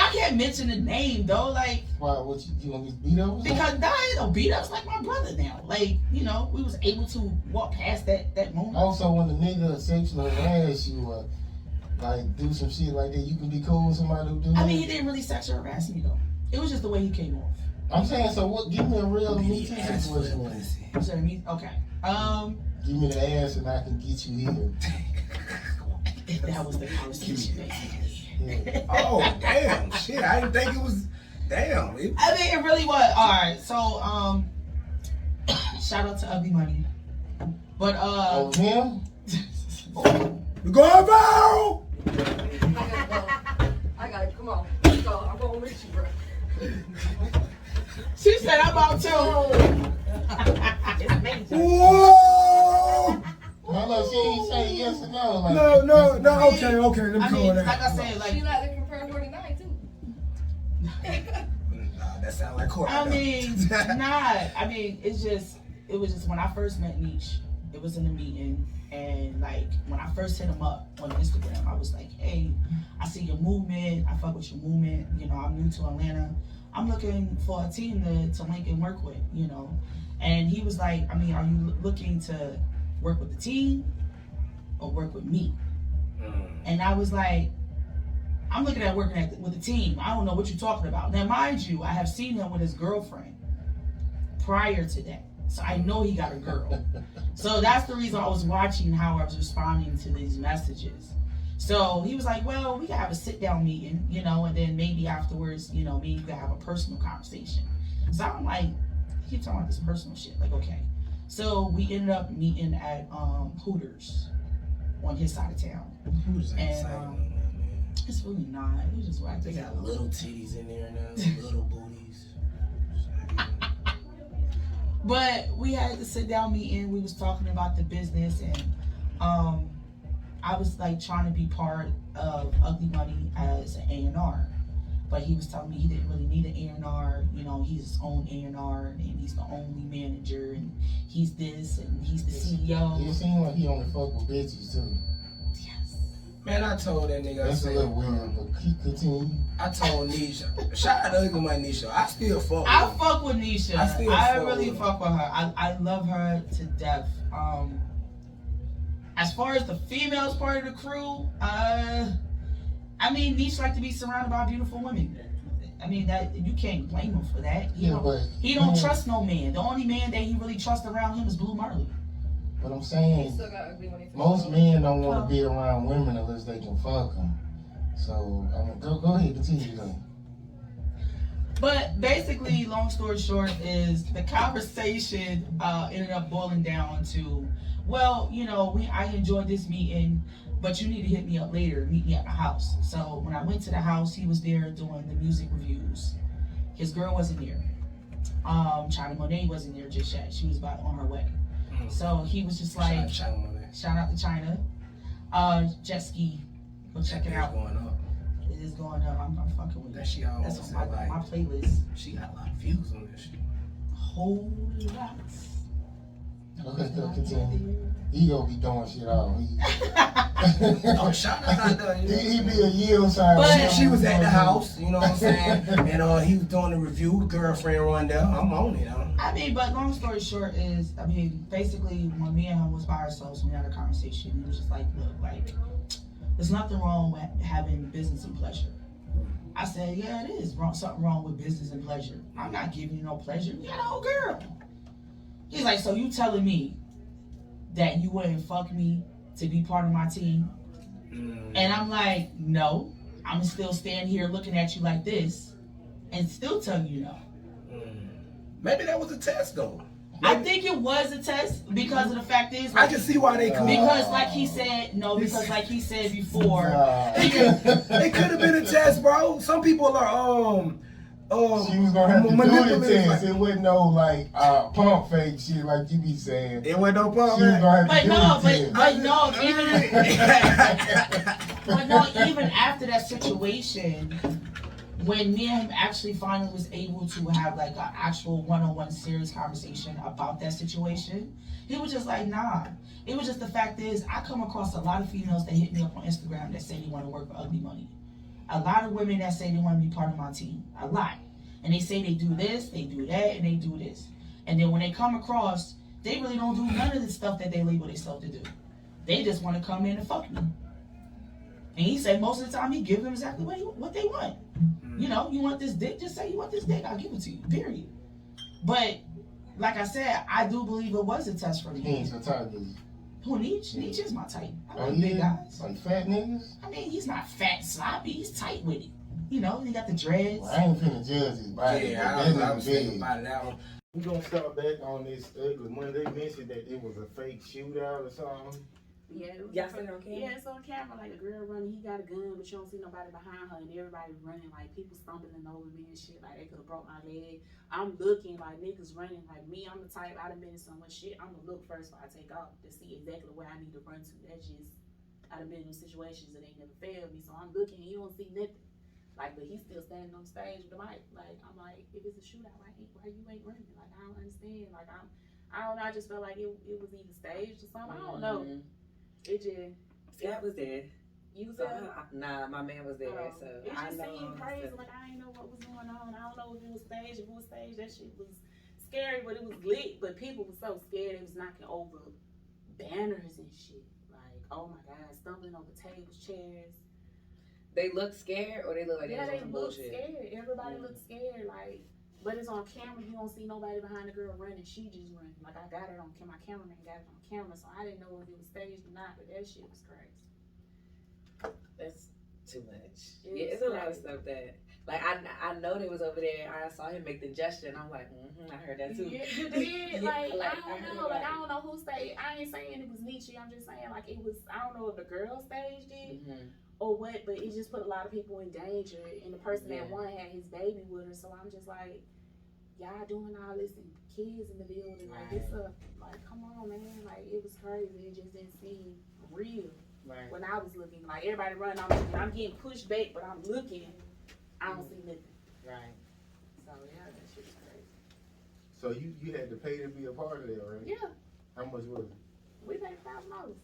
I can't mention the name though. Like, why? What you want to get beat up? Because no beat up's like my brother now. Like, you know, we was able to walk past that moment. Also, when the nigga sexually harass you, like do some shit like that, you can be cool with somebody who do that. I mean, he didn't really sexually harass me though. It was just the way he came off. I'm saying, so what? Give me a real Me Too situation. You said me? Okay. Give me the ass and I can get you here. That was the conversation, basically. Yeah. Oh damn! Shit, I didn't think it was. Damn. I mean, it really was. All right, so shout out to Ugly Money, but oh him. We're going viral. I gotta come on. Let's go. I'm going with you, bro. She said I'm out too. It's amazing. Whoa! No, she ain't say yes or no. Like, No. Okay. Let me call that. Like I said, like She like to confirm 49 too. Nah, that sound like court. I mean, it was just when I first met Niche, it was in a meeting, and like when I first hit him up on Instagram, I was like, hey, I see your movement, I fuck with your movement, you know, I'm new to Atlanta, I'm looking for a team to link and work with, you know. And he was like, I mean, are you looking to work with the team or work with me? And I was like, I'm looking at working with the team. I don't know what you're talking about. Now, mind you, I have seen him with his girlfriend prior to that. So I know he got a girl. So that's the reason I was watching how I was responding to these messages. So he was like, well, we can have a sit-down meeting, you know, and then maybe afterwards, you know, maybe we can have a personal conversation. So I'm like, he keep talking about this personal shit. Like, okay. So we ended up meeting at Hooters on his side of town. Hooters ain't And, exciting, man. It's really not. It was just whack. They got little titties in there now, little booties. But we had the sit down meeting. We was talking about the business, and I was like trying to be part of Ugly Money as an A&R. But he was telling me he didn't really need an A&R. You know, he's his own A&R, and he's the only manager, and he's this, and he's the CEO. It seems like he only fuck with bitches too. Yes. Man, I told that nigga. That's a little weird, but keep continue. I told Nisha. Shout out to Ugly Money Nisha. I still fuck with I her. fuck with Nisha. I really fuck with her. I love her to death. As far as the females part of the crew, I mean, Nisha like to be surrounded by beautiful women. I mean, that you can't blame him for that. He don't trust no man. The only man that he really trusts around him is Blue Marley. But I'm saying, Still got Ugly Money. most men don't want to be around women unless they can fuck them. So go ahead, continue though. But basically, long story short, is the conversation ended up boiling down to, well, you know, I enjoyed this meeting, but you need to hit me up later, meet me at the house. So when I went to the house, he was there doing the music reviews. His girl wasn't there. China Monet wasn't there just yet. She was about on her way. So he was just like, shout out to China. Jet ski, go check it out. Going up. It is going up. I'm fucking with That she it. almost That's on said, my playlist. She got a lot of views on that shit. Whole lots. Okay, continue. He gonna be throwing shit out. Oh, shout out to He be a yield sign. But she was at the house, you know what I'm saying? And he was doing the review, girlfriend run down. I'm on it. I mean, but long story short is, I mean, basically when me and him was by ourselves, we had a conversation. He was just like, look, like, there's nothing wrong with having business and pleasure. I said, yeah, it is something wrong with business and pleasure. I'm not giving you no pleasure. You got an old girl. He's like, so you telling me that you wouldn't fuck me to be part of my team? And I'm like, no. I'm still stand here looking at you like this and still tell you no. Maybe that was a test though. I think it was a test because of the fact is, I can see why they could. because like he said before, it could have been a test, bro. Some people are she was gonna have to do the test. It wasn't no like pump fake shit like you be saying. It wasn't no pump. She was gonna have to do the test. but no, even after that situation, when me and him actually finally was able to have like an actual one-on-one serious conversation about that situation, he was just like, nah. It was just the fact is, I come across a lot of females that hit me up on Instagram that say they want to work for Ugly Money. A lot of women that say they want to be part of my team. A lot. And they say they do this, they do that, and they do this. And then when they come across, they really don't do none of the stuff that they label themselves to do. They just want to come in and fuck me. And he said most of the time he gives them exactly what they want. You know, you want this dick, just say you want this dick, I'll give it to you, period. But, like I said, I do believe it was a test for me. He ain't so tired of Who, Nietzsche? Yeah. Nietzsche is my type. I like big guys. Like fat niggas? I mean, he's not fat sloppy, he's tight with it. You know, he got the dreads. Well, I ain't finna judge his body. Yeah, I was thinking about that one. We gonna start back on this ugly Monday. They mentioned that it was a fake shootout or something. Yeah, it was Y'all seen it on camera? Yeah, it's on camera. Like a girl running, he got a gun, but you don't see nobody behind her, and everybody running, like people stumbling over me and shit. Like they could have broke my leg. I'm looking like niggas running. Like me, I'm the type. I done been in so much shit. I'm gonna look first before I take off to see exactly where I need to run to. That's just I done been in situations that ain't never failed me. So I'm looking, and you don't see nothing. Like, but he's still standing on stage with the mic. Like I'm like, if it's a shootout, why you ain't running? Like I don't understand. Like I don't know. I just felt like it was either staged or something. I don't know. It just. Scott was there. You was So, there? nah, my man was there. So it I just know. seemed crazy. Like I didn't know what was going on. I don't know if it was staged. If it was staged, that shit was scary, but it was lit. But people were so scared. It was knocking over banners and shit. Like, oh my God, stumbling over tables, chairs. They look scared, or they look like Yeah, they they was on some look bullshit. scared. Everybody looked scared. Like, but it's on camera. You don't see nobody behind the girl running. She just running. Like I got it on camera. My cameraman got it on camera, so I didn't know if it was staged or not. But that shit was crazy. That's too much. It's It's a lot of crazy. stuff that, like, I know they was over there. I saw him make the gesture, and I'm like, I heard that too. Yeah, you did. Yeah, Like, like, I don't know. Like I don't know who staged. I ain't saying it was Nietzsche. I'm just saying like it was. I don't know if the girl staged it. Or what, but it just put a lot of people in danger, and the person that won had his baby with her, so I'm just like, y'all doing all this and kids in the building, like it's like come on man, like it was crazy, it just didn't seem real. Right. When I was looking, like everybody running, I'm getting pushed back, but I'm looking, I don't see nothing. Right. So yeah, that shit was crazy. So you had to pay to be a part of that, right? Yeah, How much was it? we paid $1,000.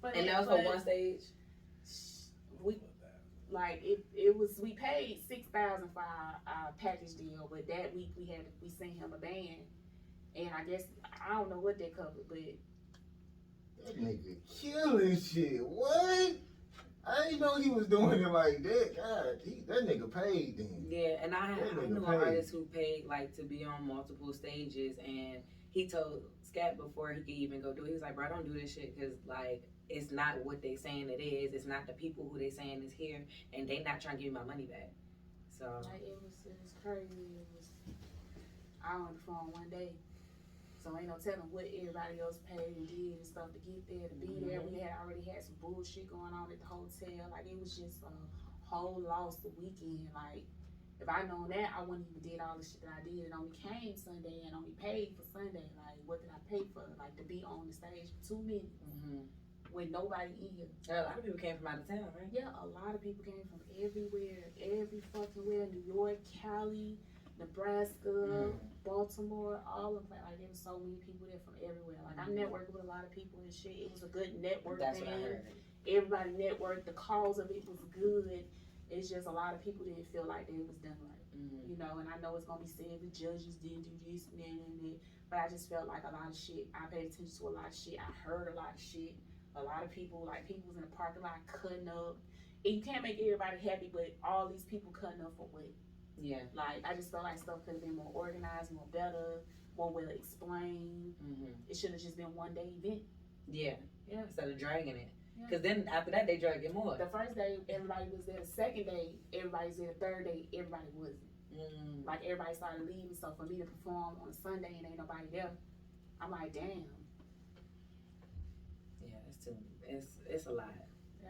But And that was for one stage. We like it was we paid $6,000 for our package deal, but that week we sent him a band, and I guess I don't know what they covered, but That nigga killing shit. What? I didn't know he was doing it like that. God, that nigga paid then. Yeah, and I That nigga knew an paid. artist who paid like to be on multiple stages, and he told Scat before he could even go do it, he was like, bro, don't do this shit, because like it's not what they saying it is. It's not the people who they saying is here, and they not trying to give me my money back. So like it was crazy. It was I on the phone one day, so ain't no telling what everybody else paid and did and stuff to get there to be there. We had already had some bullshit going on at the hotel. Like it was just a whole loss the weekend. Like if I known that, I wouldn't even did all the shit that I did. It only came Sunday and only paid for Sunday. Like what did I pay for? Like to be on the stage for 2 minutes with nobody in here. a lot of people came from out of town, right? Yeah, a lot of people came from everywhere, every fucking where. New York, Cali, Nebraska, Baltimore, all of that. Like there was so many people there from everywhere. Like I networked with a lot of people and shit. It was a good network That's what I thing. heard. Everybody networked. The cause of it was good. It's just a lot of people didn't feel like they was done right. You know, and I know it's gonna be said the judges didn't do this and that, but I just felt like a lot of shit. I paid attention to a lot of shit. I heard a lot of shit. A lot of people, like people was in the parking lot cutting up. And you can't make everybody happy, but all these people cutting up for what? Yeah. Like I just felt like stuff could have been more organized, more better, more well explained. It should have just been one day event. Yeah. Yeah. Instead of dragging it. Yeah. Because then after that, they drag it more. The first day, everybody was there. The second day, everybody's there. The third day, everybody wasn't. Like everybody started leaving. So for me to perform on a Sunday and ain't nobody there, I'm like, damn. Yeah, it's a lot. Yeah.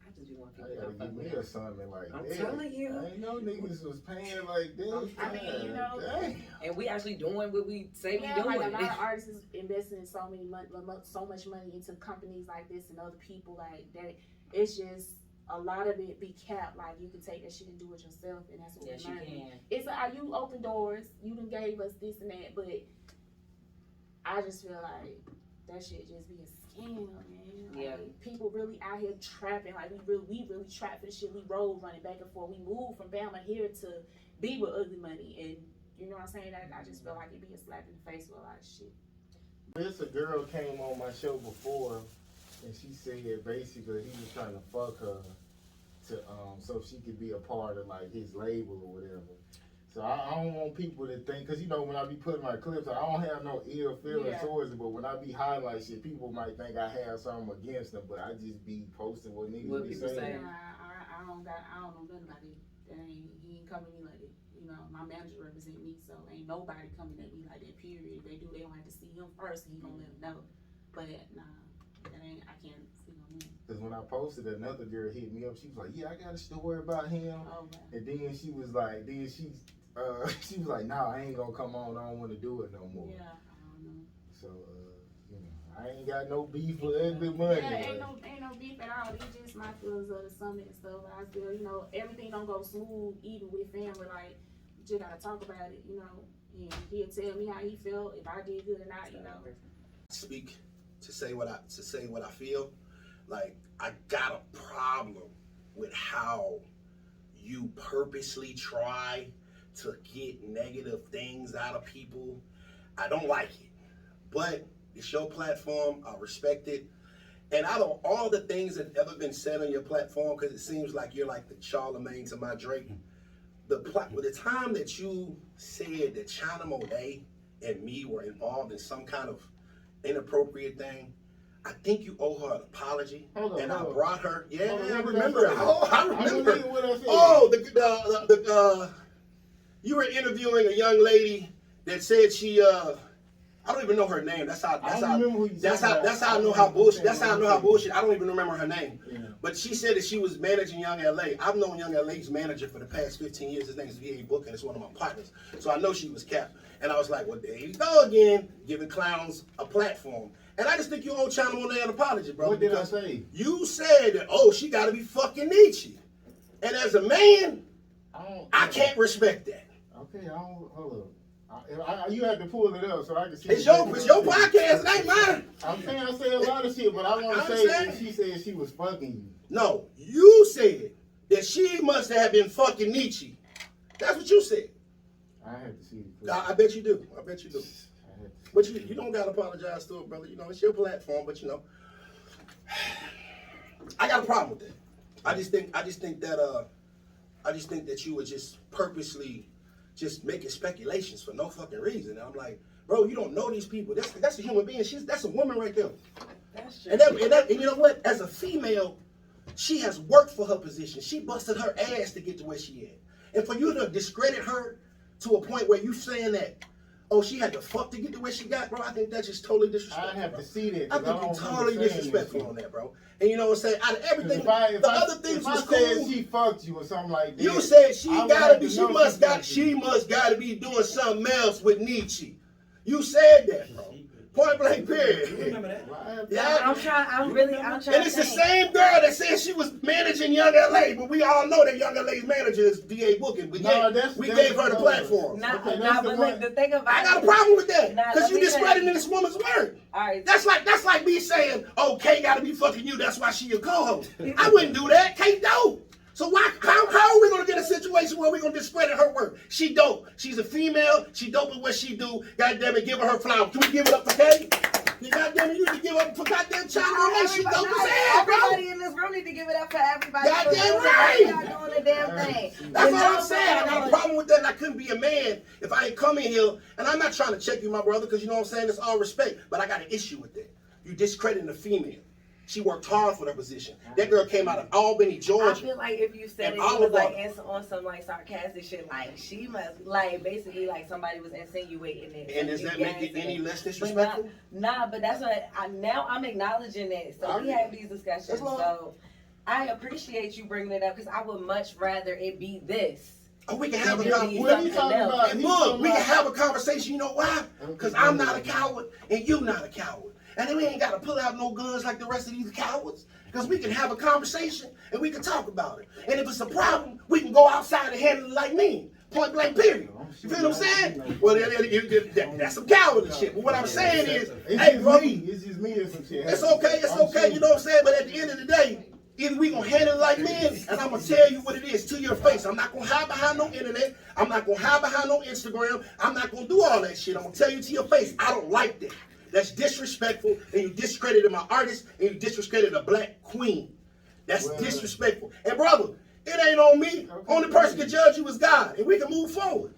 I just be wanting I people to gotta come fuck give with me me. a something like I'm that. telling you. I ain't know niggas was paying like this. I mean, you know. Damn. And we actually doing what we say Yeah, we doing. like a lot of artists is investing in so much money into companies like this and other people like that. It's just a lot of it be capped. Like you can take that shit and do it yourself, and that's what Yes, we're you learning. can. It's like you open doors. You done gave us this and that, but I just feel like that shit just be a scam, man. Like, Yeah. people really out here trapping. Like we really trap for the shit. We roll running back and forth. We moved from Bama here to be with Ugly Money, and you know what I'm saying? I just feel like it be a slap in the face for a lot of shit. This a girl came on my show before, and she said basically he was trying to fuck her to so she could be a part of like his label or whatever. So I don't want people to think, cause you know when I be putting my clips, I don't have no ill feelings towards it, but when I be highlight shit, people might think I have something against them, but I just be posting what niggas What be people saying. say. I don't know nothing about it. He ain't coming to me like that. You know, my manager represent me, so ain't nobody coming at me like that. Period. If they do, they don't have to see him first, and he gonna let them know. But nah, that ain't. I can't see no man. Cause when I posted, another girl hit me up. She was like, "Yeah, I got a story about him." Oh man. And then she was like, she was like, "Nah, I ain't gonna come on. I don't want to do it no more." Yeah, I don't know. So, you know, I ain't got no beef for Ugly Money. Yeah, ain't no beef at all. It's just my feelings of the summit and stuff. I feel, you know, everything don't go smooth even with family. Like, you just gotta talk about it, you know. And he'll tell me how he felt, if I did good or not, you know. Speak to say what I feel. Like, I got a problem with how you purposely try to get negative things out of people. I don't like it, but it's your platform. I respect it. And out of all the things that have ever been said on your platform, because it seems like you're like the Charlemagne to my Drake, the time that you said that China Monet and me were involved in some kind of inappropriate thing, I think you owe her an apology. Hold on. I brought her. Yeah, Hold on, I what remember did I it. say? Oh, I I remember. believe what I said. Oh, you were interviewing a young lady that said she I don't even know her name. That's how I know how bullshit. That's how I know how bullshit. I don't even remember her name. Yeah. But she said that she was managing Young LA. I've known Young LA's manager for the past 15 years. His name is V.A. Book, and it's one of my partners. So I know she was capped. And I was like, well, there you go again, giving clowns a platform. And I just think you owe China Monet an apology, bro. What did I say? You said that, oh, she got to be fucking Nietzsche. And as a man, I can't respect that. Okay, hold up. You have to pull it up so I can see. It's your podcast, it ain't mine. I'm saying I say a lot of shit, but I want to say that she said she was fucking you. No, you said that she must have been fucking Nietzsche. That's what you said. I have to see it. I bet you do. I bet you do. But you don't gotta apologize to it, brother. You know, it's your platform, but you know. I got a problem with that. I just think that you were just purposely just making speculations for no fucking reason. And I'm like, bro, you don't know these people. That's a human being. That's a woman right there. That's true. And you know what? As a female, she has worked for her position. She busted her ass to get to where she at. And for you to discredit her to a point where you saying that, oh, she had to fuck to get to where she got, bro, I think that's just totally disrespectful. I have to see that. I think you're totally disrespectful on that, bro. And you know what I'm saying? Out of everything, If other things was I said cool. she fucked you or something like that. You said she must gotta be doing something else with Nietzsche. You said that, bro. Point blank, period. Remember that? Yeah. I'm trying And to it's the think. same girl that said she was managing Young LA, but we all know that Young LA's manager is D.A. Booking. But we gave her the platform. But look, the thing about I got a problem with that. Nah, Because let you me tell discrediting you. this woman's work. All right. That's like me saying, oh, Kay gotta be fucking you, that's why she your co-host. I wouldn't do that. Kay dope. So how are we gonna get a situation where we're gonna discredit her work? She dope. She's a female, she dope at what she do. God damn it, give her flowers. Can we give it up for Kay? You goddamn it, you can give up for goddamn China Monet. She dope as hell, bro. Everybody in this room need to give it up for everybody. Goddamn right. Y'all doing the damn thing. That's all I'm saying. I got a problem with that, and I couldn't be a man if I ain't come in here. And I'm not trying to check you, my brother, because you know what I'm saying? It's all respect. But I got an issue with that. You discrediting a female. She worked hard for her position. That girl came out of Albany, I Georgia. feel like if you said And it was like Oliver. on some like sarcastic shit, like she must like basically like somebody was insinuating it. And does that make it any less But disrespectful? but that's what now I'm acknowledging that. So we have these discussions. That's all. So I appreciate you bringing it up because I would much rather it be this. Oh, we can have a What conversation. What are you talking about? And look, we can have a conversation. You know why? Because I'm not a coward and you not a coward. And then we ain't got to pull out no guns like the rest of these cowards. Because we can have a conversation and we can talk about it. And if it's a problem, we can go outside and handle it like men. Point blank, period. You feel what I'm saying? Well, that's some cowardly shit. But what I'm saying is, hey, bro, it's just me or some shit. it's okay, you know what I'm saying? But at the end of the day, either we gonna handle it like men, and I'm gonna tell you what it is to your face. I'm not gonna hide behind no internet. I'm not gonna hide behind no Instagram. I'm not gonna do all that shit. I'm gonna tell you to your face. I don't like that. That's disrespectful, and you discredited my artist, and you discredited a black queen. That's disrespectful. And brother, it ain't on me. Only person can judge you is God, and we can move forward.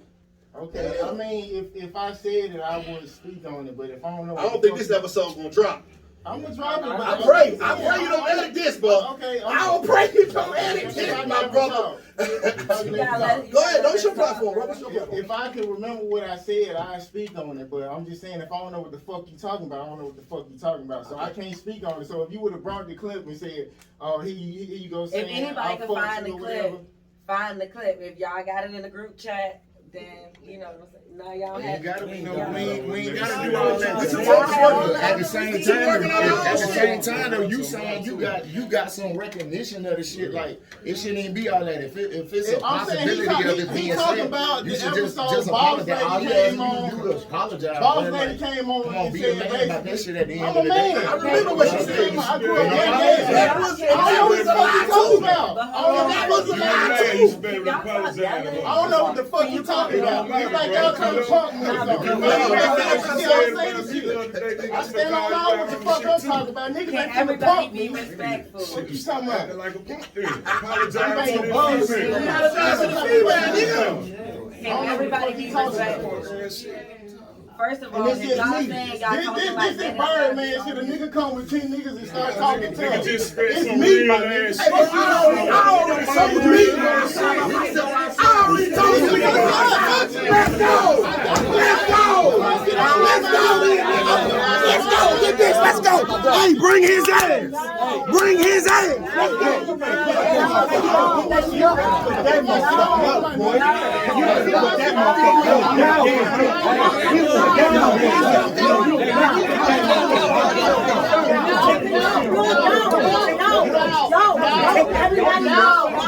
Okay, I mean, if I said it, I would speak on it, but if I don't know, I don't think this episode's gonna drop. I'm gonna drop it. But I pray you don't edit this, bro. Okay, I don't pray you don't edit this, my brother. Go ahead, don't your platform, bro. What's your platform? If I can remember what I said, I speak on it. But I'm just saying, if I don't know what the fuck you talking about, I don't know what the fuck you talking about. So I can't speak on it. So if you would have brought the clip and said, "Oh, here you go," saying, If anybody can find the clip, find the clip. If y'all got it in the group chat, then you know. Now y'all have. We ain't gotta do all that. At the same time, though, you saying you got some recognition of the shit. Like it shouldn't even be all that. If it's a possibility of it being said, you should just apologize. All you have to do is apologize. Boss lady came on and be a said, man about that shit at the end I'm of a the day. man. I remember what she said. I grew up that was a lie too. I don't know what the fuck you talking about. It's like y'all trying to punk me or something. I stand on all what the fuck I'm talking about. Niggas ain't trying to punk me. Respectful. What you talking about? Like a punk then. Apologize to to the the boss. female. Apologize to the female, nigga. Can everybody be respectful? First of all, And if this y'all is saying me. y'all talking like This is Birdman shit. A nigga come with 10 niggas and start talking to him. Just spit It's some me, real my ass nigga. shit. I already told you. I already told you. Let's go. Let's go. Let's go. Let's go. Get this. Let's go. Hey, bring his ass. Bring his ass.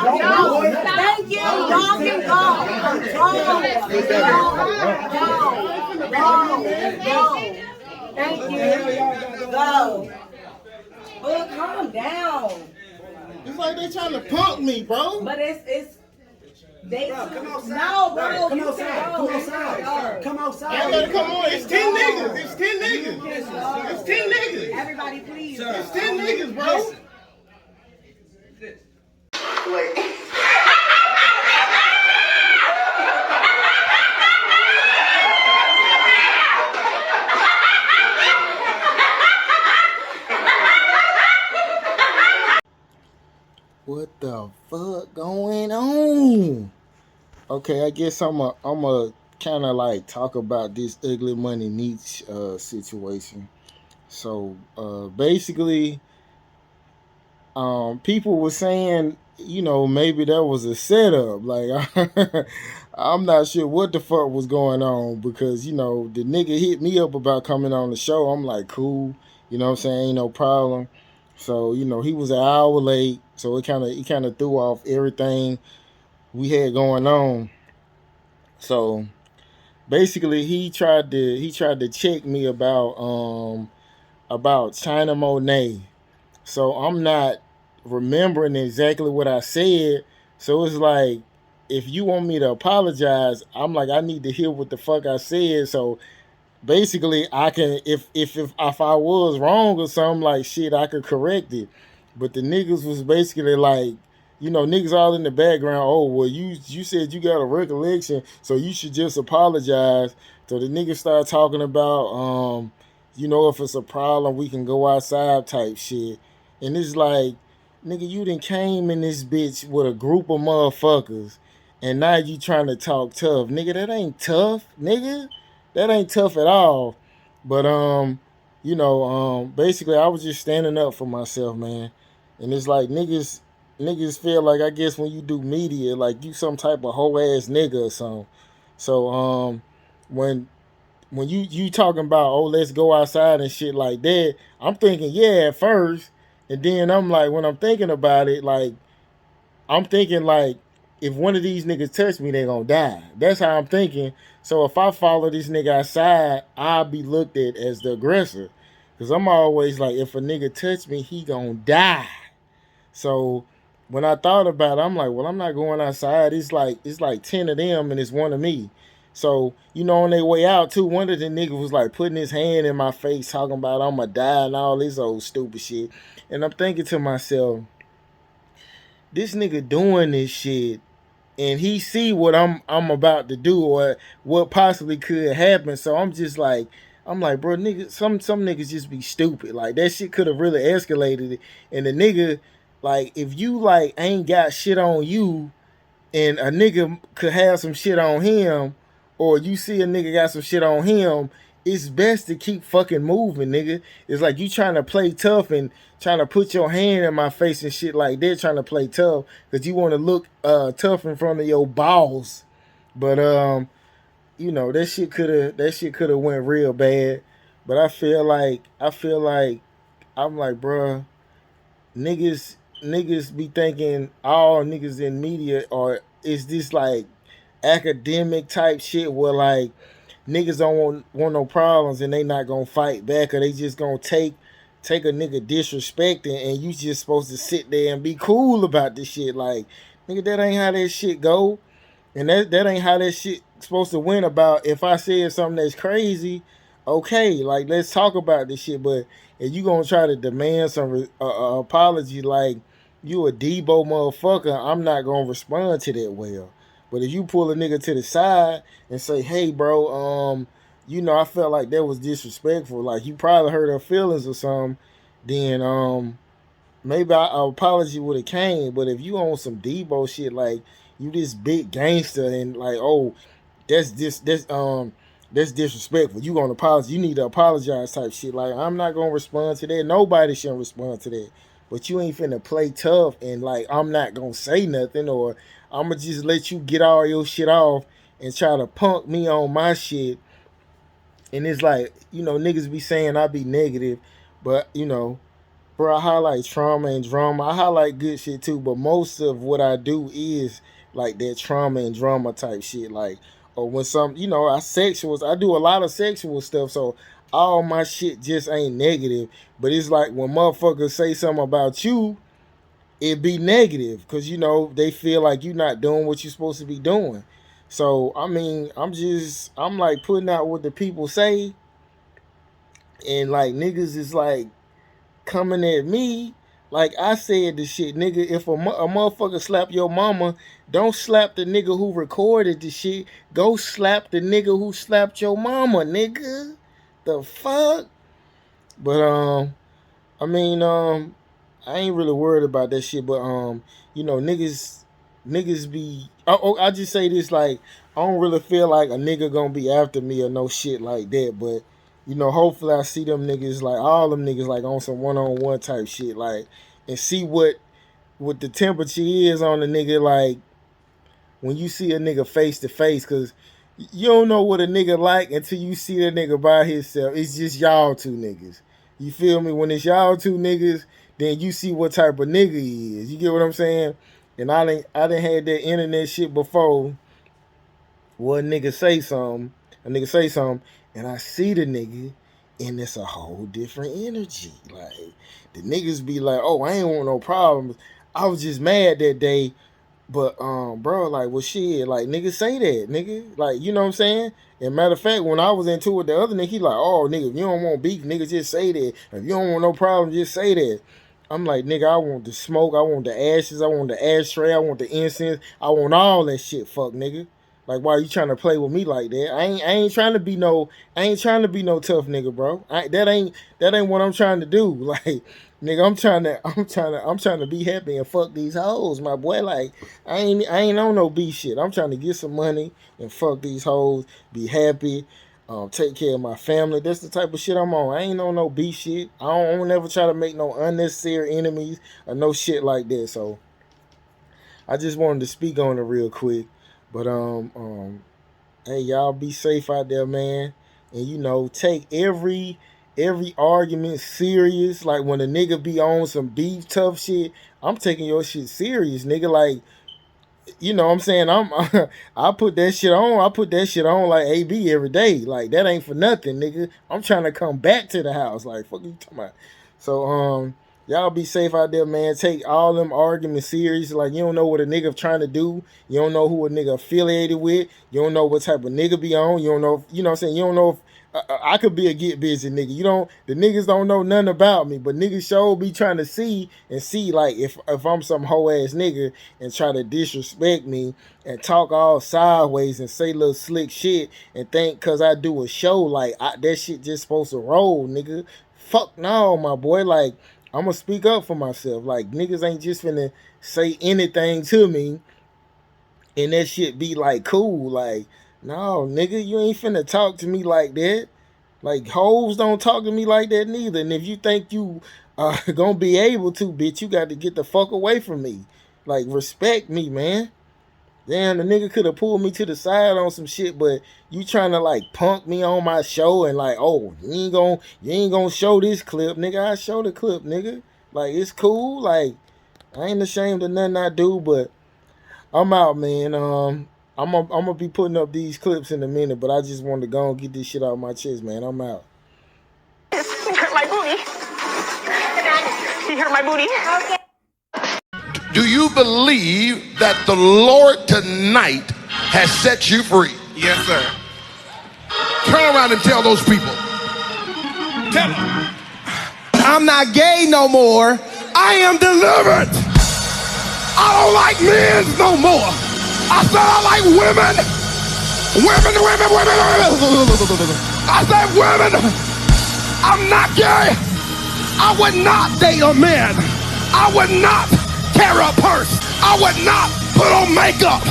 Thank you. Y'all can go. Thank you. Go. Well, calm down. It's like they trying to punk me, bro. But it's they Come outside. no, bro. Come you outside. can Come go. outside. Come I outside. gotta come on. It's 10 niggas. It's 10 niggas. It's 10 niggas. Everybody, please. It's 10 niggas, bro. What the fuck going on? Okay, I guess I'm a kind of like talk about this ugly money niche situation. So basically, people were saying, you know, maybe that was a setup. Like I'm not sure what the fuck was going on because you know the nigga hit me up about coming on the show. I'm like, cool, you know what I'm saying, ain't no problem. So you know he was an hour late, so it kind of threw off everything we had going on. So basically, he tried to check me about China Monet. So I'm not remembering exactly what I said. So it's like, if you want me to apologize, I'm like, I need to hear what the fuck I said. So basically, I can, if I was wrong or something, like shit, I could correct it. But the niggas was basically like, you know, niggas all in the background. Oh well, you said you got a recollection, so you should just apologize. So the niggas start talking about, you know, if it's a problem, we can go outside type shit. And it's like, nigga, you done came in this bitch with a group of motherfuckers, and now you trying to talk tough, nigga. That ain't tough, nigga. That ain't tough at all. But you know, basically, I was just standing up for myself, man. And it's like niggas feel like, I guess when you do media, like you some type of hoe ass nigga or something. So when you talking about, oh, let's go outside and shit like that, I'm thinking, yeah, at first. And then I'm like, when I'm thinking about it, like, I'm thinking like, if one of these niggas touch me, they gonna die. That's how I'm thinking. So if I follow this nigga outside, I'll be looked at as the aggressor. Cause I'm always like, if a nigga touch me, he gonna die. So when I thought about it, I'm like, well, I'm not going outside. It's like 10 of them and it's one of me. So, on their way out too, one of the niggas was like putting his hand in my face, talking about I'ma die and all this old stupid shit. And I'm thinking to myself, this nigga doing this shit and he see what I'm about to do or what possibly could happen. So I'm like, bro, nigga, some niggas just be stupid. Like that shit could have really escalated it. And the nigga, like, if you like ain't got shit on you and a nigga could have some shit on him, or you see a nigga got some shit on him, it's best to keep fucking moving, nigga. It's like you trying to play tough and trying to put your hand in my face and shit like that, trying to play tough because you want to look tough in front of your balls. But that shit could have went real bad. But I feel like I'm like, bruh, niggas be thinking all niggas in media or is this like academic type shit where like niggas don't want no problems and they not gonna fight back or they just gonna take a nigga disrespecting and you just supposed to sit there and be cool about this shit. Like, nigga, that ain't how that shit go. And that ain't how that shit supposed to win about. If I said something that's crazy, okay, like let's talk about this shit. But if you gonna try to demand some apology, like you a Debo motherfucker, I'm not gonna respond to that well. But if you pull a nigga to the side and say, hey, bro, I felt like that was disrespectful. Like you probably hurt her feelings or something. Then maybe an apology would have came. But if you on some Debo shit, like you this big gangster and like, oh, that's disrespectful. You gonna apologize? You need to apologize type shit. Like I'm not gonna respond to that. Nobody should respond to that. But you ain't finna play tough and like I'm not gonna say nothing or I'ma just let you get all your shit off and try to punk me on my shit. And it's like, niggas be saying I be negative, but bro, I highlight trauma and drama. I highlight good shit too, but most of what I do is like that trauma and drama type shit. Like, or when I do a lot of sexual stuff, so all my shit just ain't negative. But it's like when motherfuckers say something about you, it be negative because they feel like you're not doing what you're supposed to be doing. So I mean, I'm like putting out what the people say, and like niggas is like coming at me. Like I said the shit, nigga, if a motherfucker slap your mama, don't slap the nigga who recorded the shit. Go slap the nigga who slapped your mama, nigga. The fuck? But I mean, I ain't really worried about that shit, but niggas be. I just say this, like, I don't really feel like a nigga gonna be after me or no shit like that, but hopefully I see them niggas, like all them niggas, like on some one-on-one type shit, like, and see what the temperature is on the nigga, like when you see a nigga face to face, cause you don't know what a nigga like until you see that nigga by himself. It's just y'all two niggas. You feel me? When it's y'all two niggas, then you see what type of nigga he is. You get what I'm saying? And I done had that internet shit before where a nigga say something, and I see the nigga, and it's a whole different energy. Like, the niggas be like, oh, I ain't want no problems. I was just mad that day. But bro, like, well, shit, like, nigga, say that, nigga, like, you know what I'm saying? And matter of fact, when I was into it, the other nigga, he like, oh, nigga, if you don't want beef, nigga, just say that. If you don't want no problem, just say that. I'm like, nigga, I want the smoke, I want the ashes, I want the ashtray, I want the incense, I want all that shit, fuck, nigga. Like, why you trying to play with me like that? I ain't trying to be no tough nigga, bro. That ain't what I'm trying to do. Like, nigga, I'm trying to be happy and fuck these hoes, my boy. Like, I ain't on no B shit. I'm trying to get some money and fuck these hoes, be happy, take care of my family. That's the type of shit I'm on. I ain't on no B shit. I don't ever try to make no unnecessary enemies or no shit like that. So I just wanted to speak on it real quick. But hey, y'all be safe out there, man. And take every argument serious. Like when a nigga be on some beef tough shit, I'm taking your shit serious, nigga. Like, you know what I'm saying? I put that shit on. I put that shit on like AB every day. Like that ain't for nothing, nigga. I'm trying to come back to the house. Like fuck you talking about. So y'all be safe out there, man. Take all them arguments serious. Like you don't know what a nigga trying to do. You don't know who a nigga affiliated with. You don't know what type of nigga be on. You don't know. You know what I'm saying? You don't know if I could be a get busy nigga. You don't. The niggas don't know nothing about me, but niggas sure be trying to see like if I'm some hoe ass nigga and try to disrespect me and talk all sideways and say little slick shit and think cause I do a show like that shit just supposed to roll, nigga. Fuck no, my boy. Like I'm gonna speak up for myself. Like niggas ain't just finna say anything to me and that shit be like cool. Like no, nigga, you ain't finna talk to me like that. Like hoes don't talk to me like that neither. And if you think you gonna be able to, bitch, you got to get the fuck away from me. Like respect me, man. Damn, the nigga could have pulled me to the side on some shit, but you trying to like punk me on my show and like, oh, you ain't gonna show this clip, nigga. I show the clip, nigga. Like it's cool. Like I ain't ashamed of nothing I do, but I'm out, man. I'm gonna be putting up these clips in a minute, but I just wanted to go and get this shit out of my chest, man. I'm out. He hurt my booty. He hurt my booty. Okay. Do you believe that the Lord tonight has set you free? Yes, sir. Turn around and tell those people. Tell them. I'm not gay no more. I am delivered. I don't like men no more. I said I like women. Women. I said women. I'm not gay. I would not date a man. I would not carry a purse. I would not put on makeup.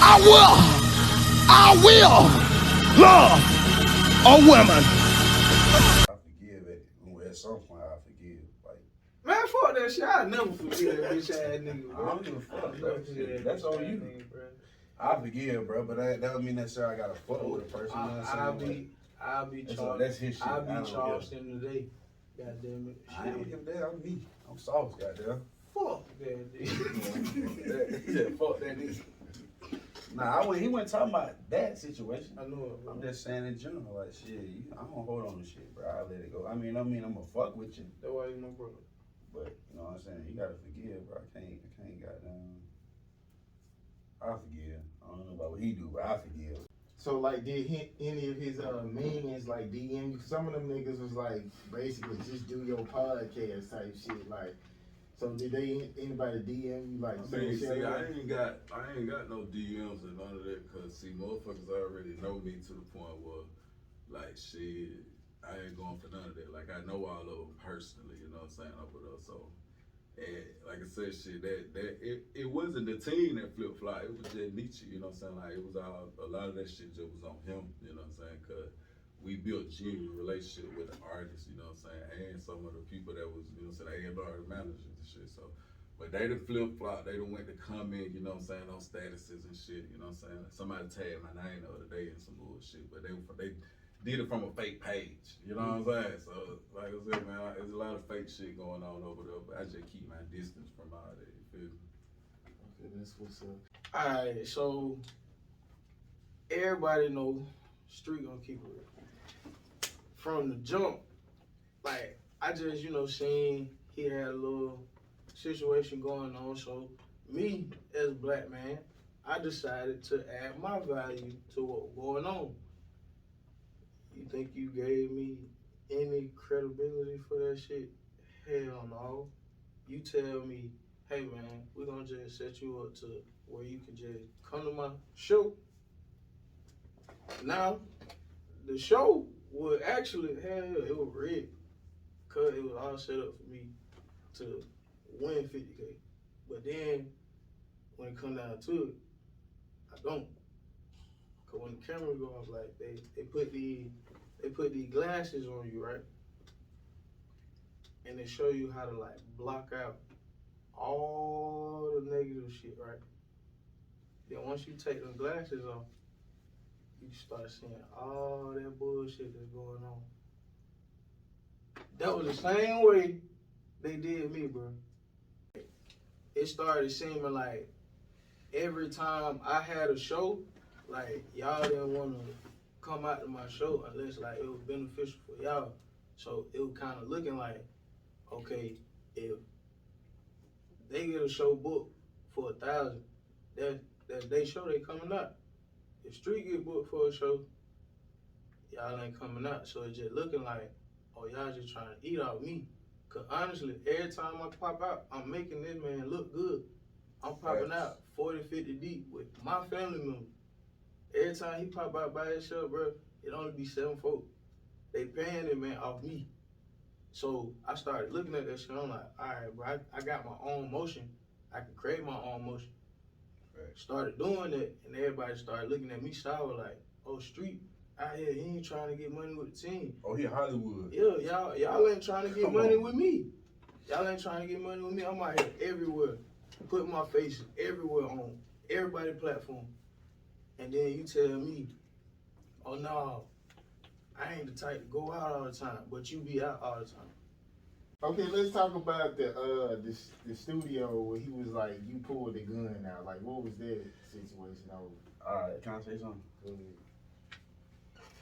I will love a woman. I forgive it. At some point, I forgive. Like, man, fuck that shit. I'll never forgive that bitch ass nigga, bro. I don't give a fuck, bro. That's on you. I forgive, bro, but that doesn't mean necessarily I gotta fuck with a person. You know what I'm saying? I'll be charged. That's his shit. I'll be charged in the day. God damn it. I don't give a damn. I'm me. I'm sauce, goddamn. Fuck that nigga. Yeah, fuck that nigga. Nah, he wasn't talking about that situation. I know it, bro. I'm just saying in general, like shit. I don't hold on to shit, bro. I let it go. I mean I'm gonna fuck with you. That's why you my brother. But you know what I'm saying? You gotta forgive, bro. I can't goddamn. I forgive. I don't know about what he do, but I forgive. So like, did any of his minions like DM you? Some of them niggas was like, basically just do your podcast type shit. Like, so did anybody DM you like? I ain't got no DMs and none of that, cause see, motherfuckers already know me to the point where, like, shit, I ain't going for none of that. Like, I know all of them personally, you know what I'm saying, over there. So, and like I said, shit, it wasn't the team that flip flop. It was just Nietzsche, you know what I'm saying. Like, it was a lot of that shit just was on him, you know what I'm saying, cause we built genuine relationship with the artists, you know what I'm saying, and some of the people that was, you know what I'm saying, A&R managers and shit. So, but they done flip flop. They done went to comment, you know what I'm saying, on statuses and shit, you know what I'm saying. Somebody tagged my name the other day in some bullshit, but they did it from a fake page, you know what I'm saying. So, like I said, man, there's a lot of fake shit going on over there, but I just keep my distance from all that. You feel me? Okay, that's what's up. All right, so everybody know street gonna keep it real. From the jump, like I just seen he had a little situation going on. So me as a black man, I decided to add my value to what was going on. You think you gave me any credibility for that shit? Hell no. You tell me, hey man, we're gonna just set you up to where you can just come to my show. Now, the show would actually, it was rigged, cause it was all set up for me to win 50K. But then, when it come down to it, I don't. Cause when the camera go off, like they put these glasses on you, right? And they show you how to like block out all the negative shit, right? Then once you take them glasses off, you start seeing all that bullshit that's going on. That was the same way they did me, bro. It started seeming like every time I had a show, like y'all didn't want to come out to my show unless like it was beneficial for y'all. So it was kind of looking like, okay, if they get a show booked for 1,000, that's their show, they coming out. If Street get booked for a show, y'all ain't coming out. So it's just looking like, oh, y'all just trying to eat off me. Cause honestly, every time I pop out, I'm making this man look good. I'm popping out 40, 50 deep with my family members. Every time he pop out by himself, bro, it only be 7 folks. They paying that man off me. So I started looking at that shit. I'm like, all right, bro, I got my own motion. I can create my own motion. Started doing that, and everybody started looking at me sour like, oh, Street out here, he ain't trying to get money with the team. Oh, he Hollywood. Yeah, y'all ain't trying to get money with me. Y'all ain't trying to get money with me. I'm out here everywhere, putting my face everywhere on everybody's platform. And then you tell me, oh no, I ain't the type to go out all the time, but you be out all the time. Okay, let's talk about the studio where he was like, you pulled the gun out. Like, what was that situation over? Alright, can I say something? Go ahead.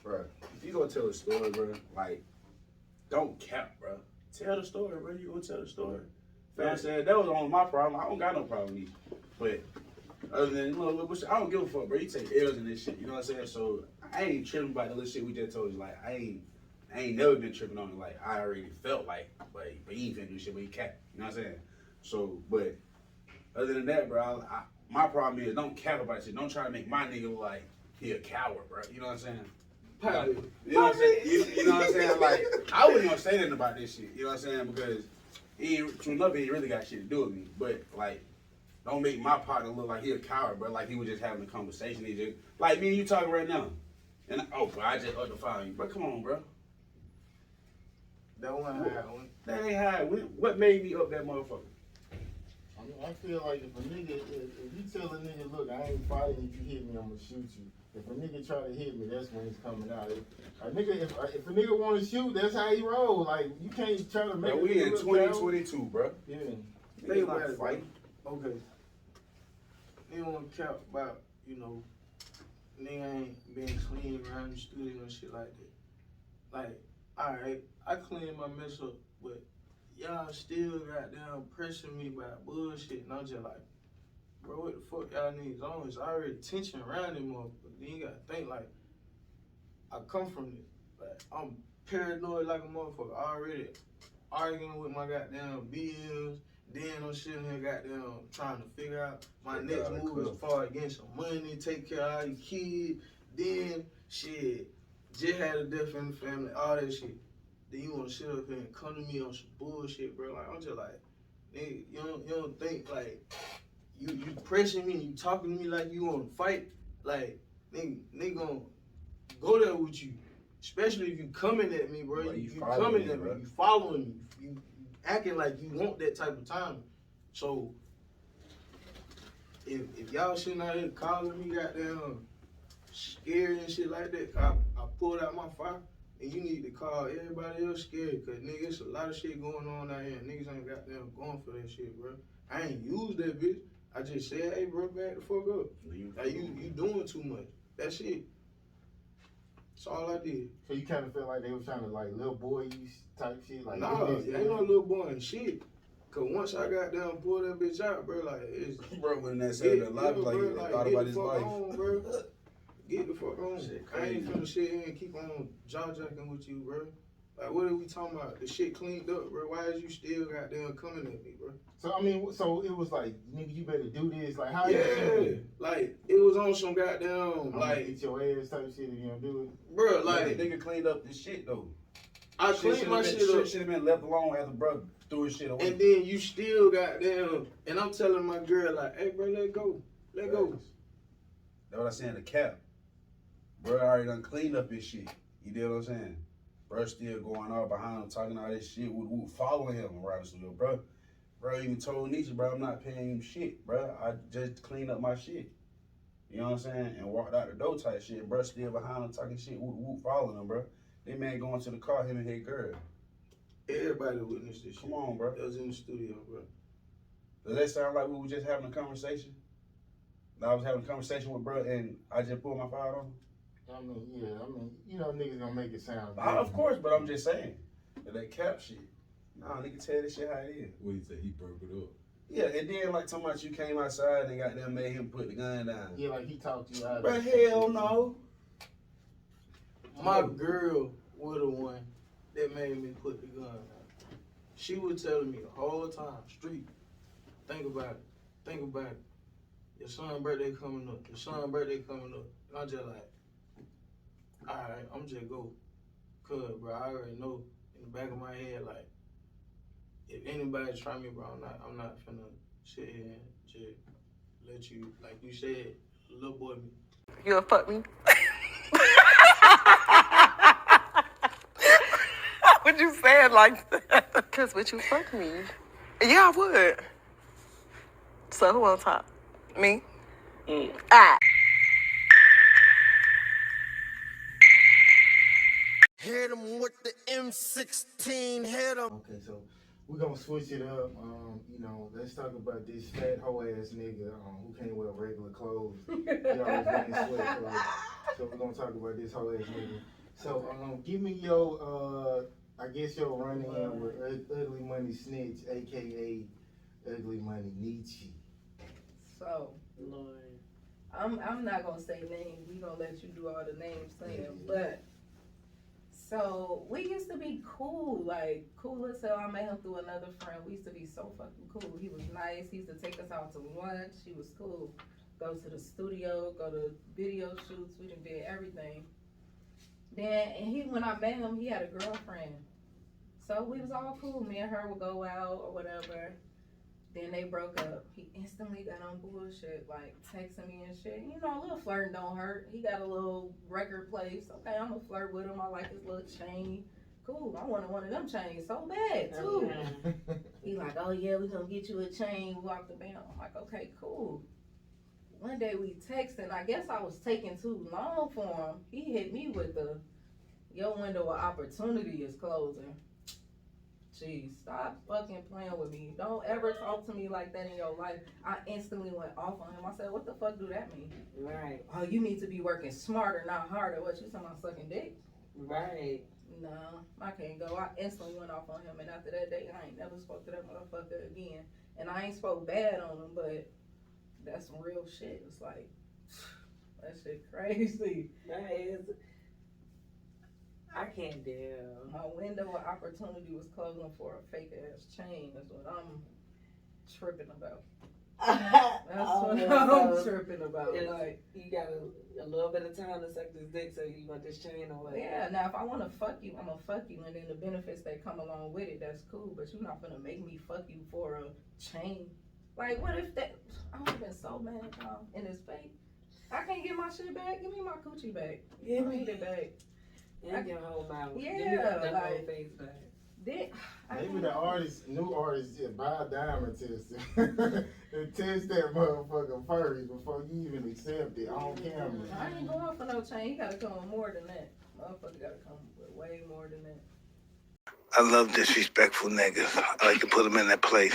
Bro, if you gonna tell a story, bro, like, don't cap, bro. Tell the story, bro. You gonna tell the story. Fam said that was only my problem. I don't got no problem with you. But other than, you know, I don't give a fuck, bro. You take L's in this shit, you know what I'm saying? So I ain't tripping about the little shit we just told you. Like, I ain't never been tripping on it. Like, I already felt like but he ain't finna do shit, but he cap. You know what I'm saying? So, but other than that, bro, my problem is don't cap about shit. Don't try to make my nigga look like he a coward, bro. You know what I'm saying? Like, you know what I'm saying? You know what I'm saying? Like, I wouldn't gonna say nothing about this shit. You know what I'm saying? Because true enough, he ain't really got shit to do with me. But like, don't make my partner look like he a coward, bro. Like he was just having a conversation. He just like me and you talking right now. And bro, I just undefined you, bro. Come on, bro. That one high one. That ain't high. What made me up that motherfucker? I mean, I feel like if you tell a nigga, look, I ain't fighting. If you hit me, I'm gonna shoot you. If a nigga try to hit me, that's when it's coming out. If a nigga want to shoot, that's how he roll. Like you can't try to make. Bro, we in 2022, bro. Yeah. Think about it, fight. Okay. They don't want to count about, you know, nigga ain't being clean around the studio and shit like that. Like, alright, I clean my mess up, but y'all still goddamn pressing me by bullshit, and I'm just like, bro, what the fuck y'all niggas on? It's already tension around them motherfuckers. Then you gotta think like, I come from this. Like, I'm paranoid like a motherfucker already, arguing with my goddamn BMs. Then I'm sitting here goddamn trying to figure out my next move as far as getting some money, take care of all your kids. Then shit, just had a death in the family, all that shit. Then you wanna sit up here and come to me on some bullshit, bro. Like I'm just like, nigga, you don't think like you pressing me and you talking to me like you wanna fight. Like nigga gonna go there with you. Especially if you coming at me, bro. You coming at me, you following me. You acting like you want that type of time. So if y'all sitting out here calling me goddamn scared and shit like that, I pulled out my fire, and you need to call everybody else scared, cause nigga, it's a lot of shit going on out here, and niggas ain't goddamn going for that shit, bro. I ain't used that bitch. I just said, hey, bro, back the fuck up. Like you doing too much. That's it. That's all I did. So you kind of feel like they was trying to like little boy type shit? Like nah, ain't no little boy and shit. Cause once I got down, pulled that bitch out, bro, like it's bro when that said that life, like he thought about his life. On, bro. Get the fuck on. I ain't finna sit here and keep on jaw jacking with you, bro. Like what are we talking about? The shit cleaned up, bro. Why is you still goddamn coming at me, bro? So I mean, so it was like, nigga, you better do this. Like how? Yeah, like it was on some goddamn like eat your ass type shit if you don't do it, bro. Like nigga cleaned up this shit though. I cleaned my shit up. Should have been left alone after bro threw his shit away. And then you still goddamn, and I'm telling my girl like, hey, bro, let go. That's what I saying. The cap. Bro already done cleaned up his shit. You know what I'm saying? Bro still going all behind him, talking all this shit, following him around the studio. Bro even told Nisha, bro, I'm not paying him shit, bro. I just cleaned up my shit. You know what I'm saying? And walked out the door type shit. Bro still behind him, talking shit, following him, bro. That man going to the car, him and his girl. Everybody witnessed this shit. Come on, bro. That was in the studio, bro. Does that sound like we were just having a conversation? I was having a conversation with bro, and I just pulled my fire on him. I mean, yeah, you know, niggas gonna make it sound good. Of course, but I'm just saying. That cap shit. Nah, nigga tell this shit how it is. What you say? He broke it up. Yeah, and then like talking about you came outside and got them made him put the gun down. Yeah, like he talked you out. But hell no. My girl was the one that made me put the gun down. She was telling me the whole time, street, think about it, think about it. Your son's birthday coming up, your son's birthday coming up. And I'm just like, alright, I'm just go. Cause bro, I already know in the back of my head, like, if anybody try me, bro, I'm not finna sit here and just let you, like you said, little boy me. You'll fuck me? Would you say it like that? Cause would you fuck me? Yeah, I would. So who on top? Me? Ah. Hit him with the M16, hit him. Okay, so we're gonna switch it up. You know, let's talk about this fat hoe ass nigga who can't wear regular clothes. He always been in sweat clothes. So we're gonna talk about this hoe ass nigga. So give me your I guess your run-in with Ugly Money Snitch, aka Ugly Money Nietzsche. So, Lord, I'm not gonna say names. We gonna let you do all the names saying, but so we used to be cool, like cool as hell. I met him through another friend. We used to be so fucking cool. He was nice. He used to take us out to lunch. He was cool. Go to the studio, go to video shoots. We done did everything. Then when I met him, he had a girlfriend. So we was all cool. Me and her would go out or whatever. Then they broke up. He instantly got on bullshit, like texting me and shit. You know, a little flirting don't hurt. He got a little record place. Okay, I'm gonna flirt with him. I like his little chain. Cool, I wanted one of them chains so bad too. He like, oh yeah, we gonna get you a chain. Walk the band. I'm like, okay, cool. One day we texting. I guess I was taking too long for him. He hit me with the, your window of opportunity is closing. Jeez, stop fucking playing with me. Don't ever talk to me like that in your life. I instantly went off on him. I said, what the fuck do that mean? Right. Oh, you need to be working smarter, not harder. What, you talking about sucking dick? Right. No, I can't go. I instantly went off on him. And after that day, I ain't never spoke to that motherfucker again. And I ain't spoke bad on him, but that's some real shit. It's like, that shit crazy. That is. I can't deal. My window of opportunity was closing for a fake ass chain. That's what I'm tripping about. That's what I'm tripping about. Like, you got a little bit of time to suck this dick, so you want this chain or what? Yeah. Now, if I want to fuck you, I'm gonna fuck you, and then the benefits that come along with it, that's cool. But you're not gonna make me fuck you for a chain. Like, what if that? I would have been so mad in his face. I can't get my shit back. Give me my coochie back. Give me it back. And your whole mouth. Yeah, like, whole face back. Maybe the new artist just buy a diamond test and test that motherfucker first before you even accept it on camera. I ain't going for no chain. He gotta come with more than that. Motherfucker gotta come with way more than that. I love disrespectful niggas. I like to put them in their place.